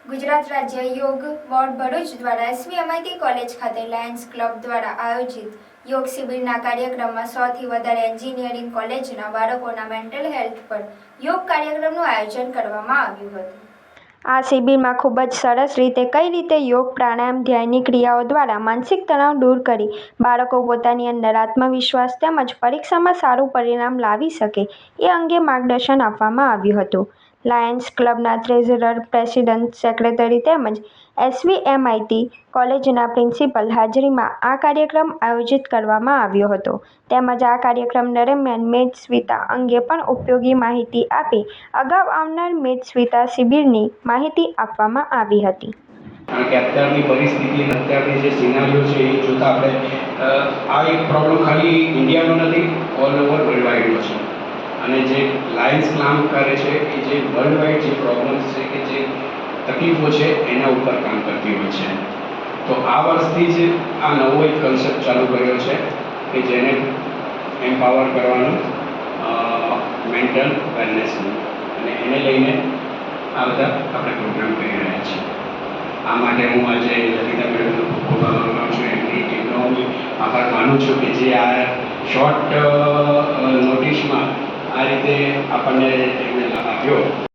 ગુજરાત રાજ્ય યોગ બોર્ડ ભરૂચ દ્વારા SVMIT કોલેજ ખાતે લાયન્સ ક્લબ દ્વારા આયોજિત યોગ શિબિરના કાર્યક્રમમાં 100થી વધારે એન્જિનિયરિંગ કોલેજના બાળકોના મેન્ટલ હેલ્થ પર યોગ કાર્યક્રમનું આયોજન કરવામાં આવ્યું હતું। આ શિબિરમાં ખૂબ જ સરસ રીતે કઈ રીતે યોગ પ્રાણાયામ ધ્યાનની ક્રિયાઓ દ્વારા માનસિક તણાવ દૂર કરી બાળકો પોતાની અંદર આત્મવિશ્વાસ તેમજ પરીક્ષામાં સારું પરિણામ લાવી શકે એ અંગે માર્ગદર્શન આપવામાં આવ્યું હતું। લાયન્સ ક્લબના ટ્રેઝરર, પ્રેસિડેન્ટ, સેક્રેટરી તેમજ SVMIT કોલેજના પ્રિન્સિપલ હાજરીમાં આ કાર્યક્રમ આયોજિત કરવામાં આવ્યો હતો। તેમજ આ કાર્યક્રમ દરમિયાન મેદસ્વીતા અંગે પણ ઉપયોગી માહિતી આપી અગાઉ આવનાર મેદસ્વીતા શિબિરની માહિતી આપવામાં આવી હતી। કારણ કે અત્યારની પરિસ્થિતિ અને અત્યારની જે સિનારીઓ છે એ જોતાં આપણે આ એક પ્રોબ્લેમ ખાલી ઇન્ડિયાનો નથી, ઓલ ઓવર વર્લ્ડ વાઇડનો છે। અને જે લાયન્સ કામ કરે છે એ જે વર્લ્ડ વાઇડ જે પ્રોબ્લેમ્સ છે કે જે તકલીફો છે એના ઉપર કામ કરતી હોય છે। તો આ વર્ષથી જ આ નવો એક કન્સેપ્ટ ચાલુ કર્યો છે કે જેને એમ્પાવર કરવાનું મેન્ટલ વેલનેસનું, અને એને લઈને આ બધા આપણે પ્રોગ્રામ કરી રહ્યા છીએ। આ માટે હું આજે લલિતા મેડમનો ખૂબ આભાર માનું છું, એમની ટીમનો આભાર માનું છું કે જે આ શોર્ટ નોટિસમાં આ રીતે આપણને એમને લાભ આપ્યો।